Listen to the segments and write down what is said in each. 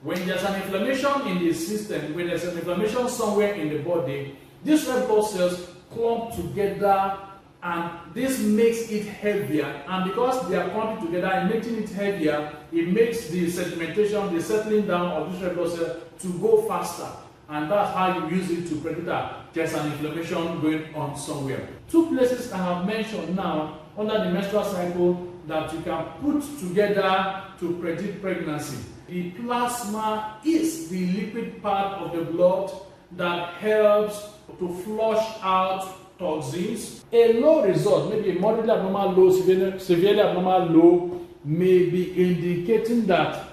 When there's an inflammation in the system, when there's an inflammation somewhere in the body, these red blood cells clump together, and this makes it heavier. And because they are clumping together and making it heavier, it makes the sedimentation, the settling down of this red blood cell to go faster. And that's how you use it to predict that there's an inflammation going on somewhere. Two places I have mentioned now under the menstrual cycle that you can put together to predict pregnancy. The plasma is the liquid part of the blood that helps to flush out toxins. A low result, maybe a moderately abnormal low, severely abnormal low, may be indicating that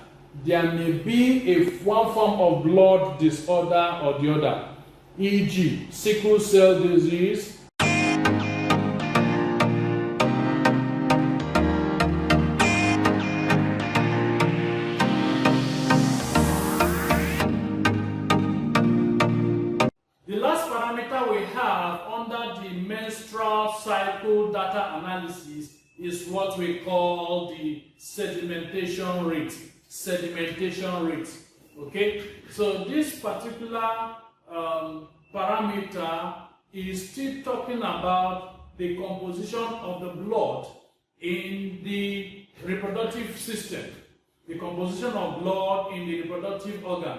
there may be one form of blood disorder or the other, e.g., sickle cell disease, under the menstrual cycle data analysis is what we call the sedimentation rate. Sedimentation rate. Okay, so this particular parameter is still talking about the composition of the blood in the reproductive system, the composition of blood in the reproductive organ.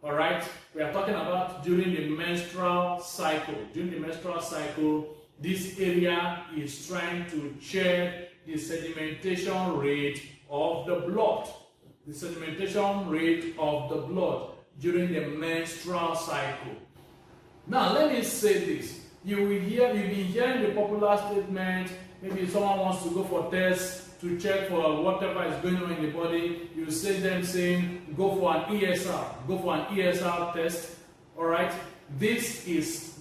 All right, we are talking about during the menstrual cycle. During the menstrual cycle, this area is trying to check the sedimentation rate of the blood. The sedimentation rate of the blood during the menstrual cycle. Now, let me say this. You've been hearing the popular statement, maybe someone wants to go for tests to check for whatever is going on in the body. You see them saying, go for an ESR, go for an ESR test. All right, this is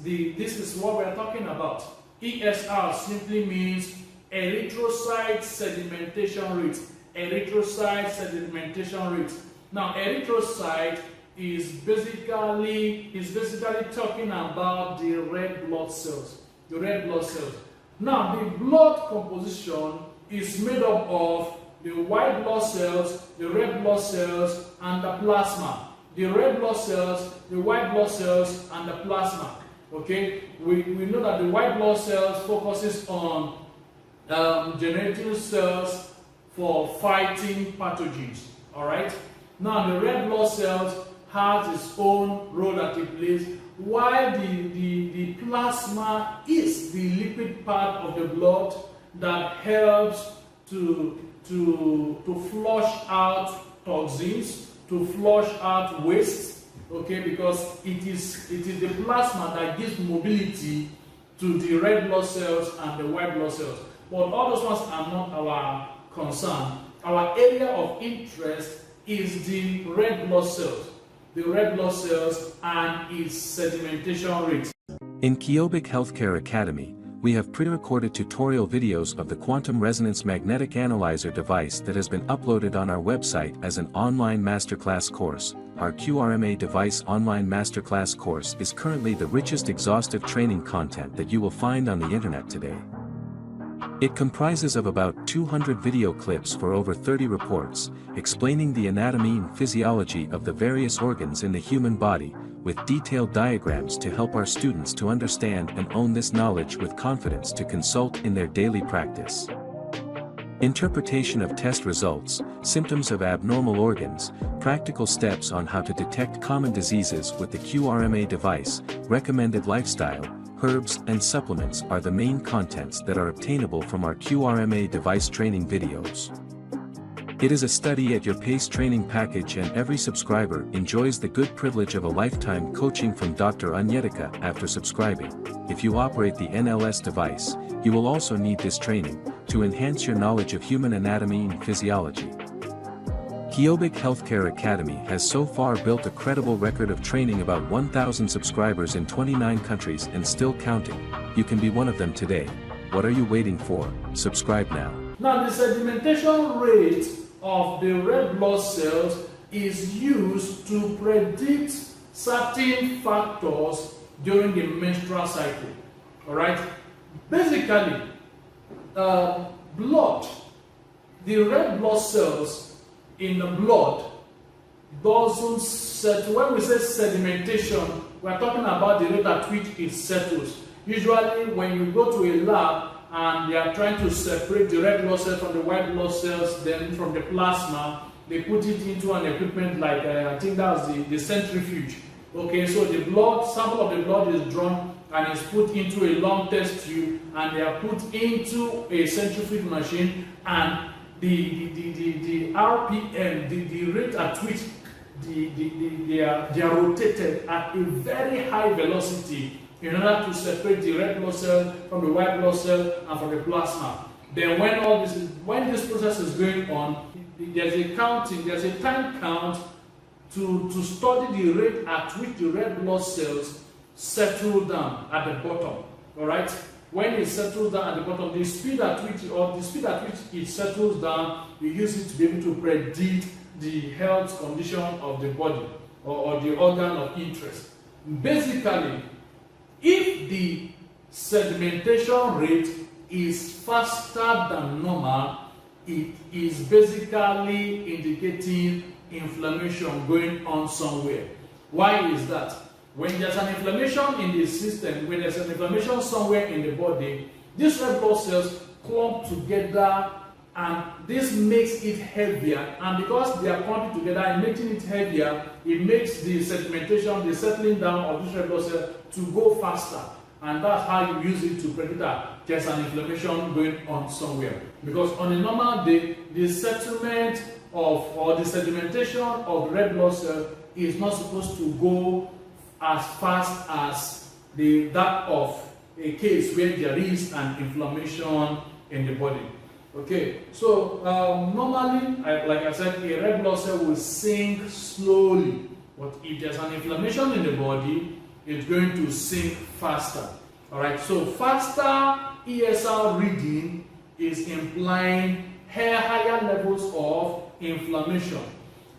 what we are talking about. ESR simply means erythrocyte sedimentation rate. Erythrocyte sedimentation rate. Now, erythrocyte is basically talking about the red blood cells. The red blood cells. Now, the blood composition is made up of the white blood cells, the red blood cells, and the plasma. The red blood cells, the white blood cells, and the plasma. Okay, we know that the white blood cells focuses on generating cells for fighting pathogens. All right. Now the red blood cells has its own role that it plays, while the plasma is the liquid part of the blood that helps to flush out toxins, to flush out waste, okay, because it is the plasma that gives mobility to the red blood cells and the white blood cells. But all those ones are not our concern. Our area of interest is the red blood cells. The red blood cells and its sedimentation rate. In 𝗘𝗡𝗫 Healthcare Academy, we have pre-recorded tutorial videos of the quantum resonance magnetic analyzer device that has been uploaded on our website as an online masterclass course. Our Qrma device online masterclass course is currently the richest exhaustive training content that you will find on the internet today. It comprises of about 200 video clips for over 30 reports, explaining the anatomy and physiology of the various organs in the human body, with detailed diagrams to help our students to understand and own this knowledge with confidence to consult in their daily practice. Interpretation of test results, symptoms of abnormal organs, practical steps on how to detect common diseases with the Qrma device, recommended lifestyle, herbs and supplements are the main contents that are obtainable from our Qrma device training videos. It is a study at your pace training package, and every subscriber enjoys the good privilege of a lifetime coaching from Dr. Onyedika after subscribing. If you operate the NLS device, you will also need this training to enhance your knowledge of human anatomy and physiology. 𝗘𝗡𝗫 Healthcare Academy has so far built a credible record of training about 1,000 subscribers in 29 countries and still counting. You can be one of them today. What are you waiting for? Subscribe now. Now the sedimentation rate of the red blood cells is used to predict certain factors during the menstrual cycle. All right. Basically, blood, the red blood cells in the blood doesn't settle. When we say sedimentation, we're talking about the rate at which it settles. Usually when you go to a lab and they are trying to separate the red blood cells from the white blood cells, then from the plasma, they put it into an equipment like, I think that's the centrifuge. Okay, so the sample of the blood is drawn and is put into a long test tube, and they are put into a centrifuge machine, and the RPM, the rate at which they are rotated at a very high velocity in order to separate the red blood cell from the white blood cell and from the plasma. Then when this process is going on, there's a time count to study the rate at which the red blood cells settle down at the bottom. Alright? When it settles down at the bottom, the speed at which it settles down, you use it to be able to predict the health condition of the body or the organ of interest. Basically, if the sedimentation rate is faster than normal, it is basically indicating inflammation going on somewhere. Why is that? When there's an inflammation in the system, when there's an inflammation somewhere in the body, these red blood cells clump together, and this makes it heavier. And because they are clumping together and making it heavier, it makes the sedimentation, the settling down of this red blood cell to go faster. And that's how you use it to predict that there's an inflammation going on somewhere. Because on a normal day, the settlement or the sedimentation of red blood cell is not supposed to go as fast as that of a case where there is an inflammation in the body. Okay, so normally, like I said, a red blood cell will sink slowly, but if there's an inflammation in the body, it's going to sink faster. All right, so faster ESR reading is implying higher levels of inflammation.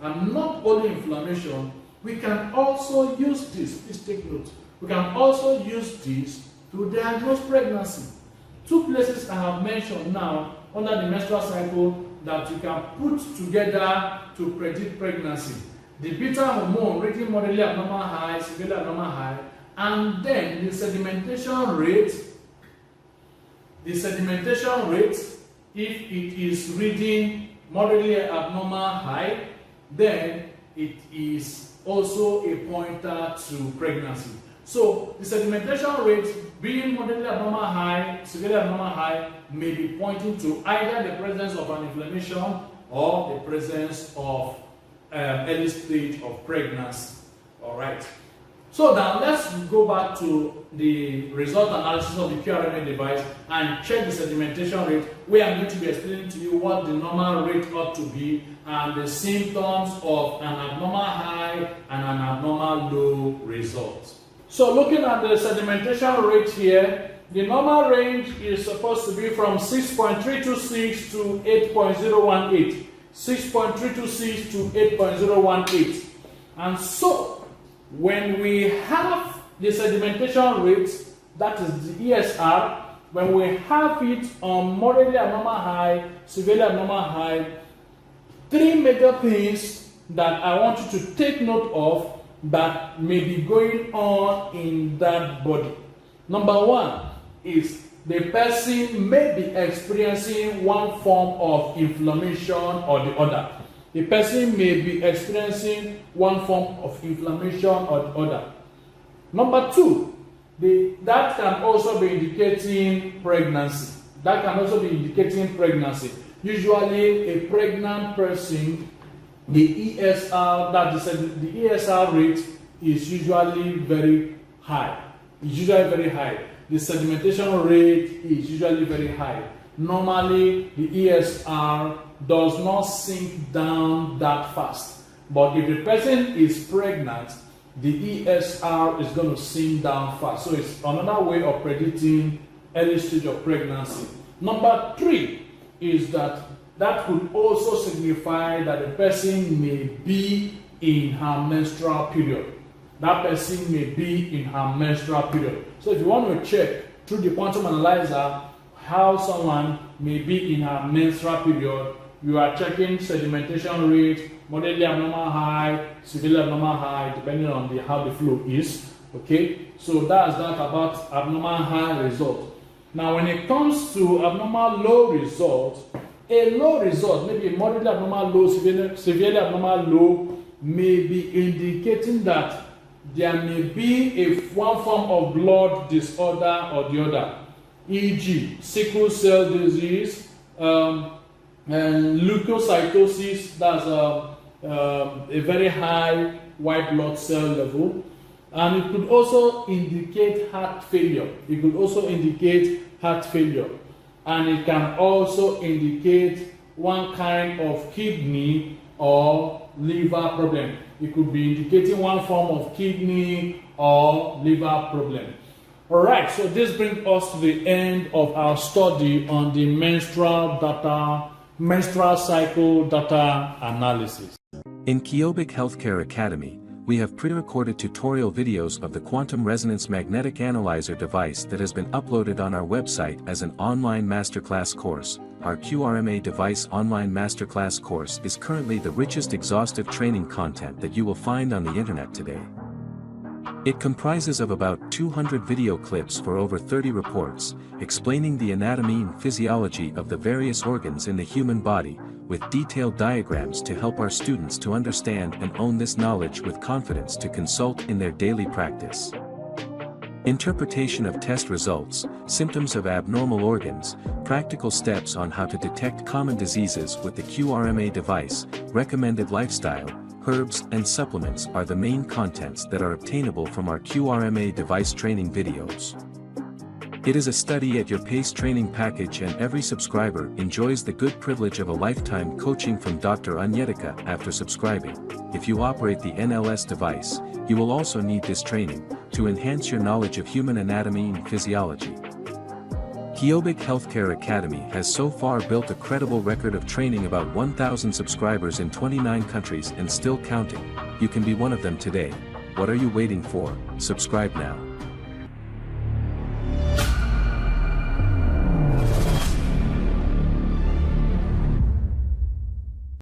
And not only inflammation, we can also use this, please take note, we can also use this to diagnose pregnancy. Two places I have mentioned now under the menstrual cycle that you can put together to predict pregnancy. The beta hormone reading moderately abnormal high, severely abnormal high, and then the sedimentation rate. The sedimentation rate, if it is reading moderately abnormal high, then it is also a pointer to pregnancy. So the sedimentation rate being moderately abnormal high, severely abnormal high, may be pointing to either the presence of an inflammation or the presence of early stage of pregnancy. All right. So now let's go back to the result analysis of the Qrma device and check the sedimentation rate, where I'm going to be explaining to you what the normal rate ought to be and the symptoms of an abnormal high and an abnormal low result. So looking at the sedimentation rate here, the normal range is supposed to be from 6.326 to 8.018. 6.326 to 8.018. And so, when we have the sedimentation rate, that is the ESR, when we have it on moderately abnormal high, severely abnormal high, three major things that I want you to take note of that may be going on in that body. Number one is the person may be experiencing one form of inflammation or the other. The person may be experiencing one form of inflammation or the other. Number two, that can also be indicating pregnancy. That can also be indicating pregnancy. Usually, a pregnant person, the ESR, the ESR rate is usually very high. It's usually very high. The sedimentation rate is usually very high. Normally, the ESR does not sink down that fast. But if the person is pregnant, the ESR is going to sink down fast. So it's another way of predicting early stage of pregnancy. Number three is that could also signify that the person may be in her menstrual period. That person may be in her menstrual period. So if you want to check through the quantum analyzer how someone may be in her menstrual period, you are checking sedimentation rate, moderately abnormal high, severely abnormal high, depending on how the flow is. Okay, so that's that about abnormal high result. Now, when it comes to abnormal low result, a low result, maybe a moderately abnormal low, severely abnormal low, may be indicating that there may be one form of blood disorder or the other, e.g., sickle cell disease, and leukocytosis, that's a very high white blood cell level. And it could also indicate heart failure. It could also indicate heart failure. And it can also indicate one kind of kidney or liver problem. It could be indicating one form of kidney or liver problem. Alright, so this brings us to the end of our study on the menstrual cycle data analysis. In 𝗘𝗡𝗵𝗏 Healthcare Academy, we have pre-recorded tutorial videos of the quantum resonance magnetic analyzer device that has been uploaded on our website as an online masterclass course. Our Qrma device online masterclass course is currently the richest exhaustive training content that you will find on the internet today. It comprises of about 200 video clips for over 30 reports, explaining the anatomy and physiology of the various organs in the human body, with detailed diagrams to help our students to understand and own this knowledge with confidence to consult in their daily practice. Interpretation of test results, symptoms of abnormal organs, practical steps on how to detect common diseases with the Qrma device, recommended lifestyle, herbs and supplements are the main contents that are obtainable from our Qrma device training videos. It is a study at your pace training package, and every subscriber enjoys the good privilege of a lifetime coaching from Dr. 𝗙𝗏𝗏 after subscribing. If you operate the NLS device, you will also need this training to enhance your knowledge of human anatomy and physiology. 𝗘𝗏𝗏 Healthcare Academy has so far built a credible record of training about 1,000 subscribers in 29 countries and still counting. You can be one of them today. What are you waiting for? Subscribe now.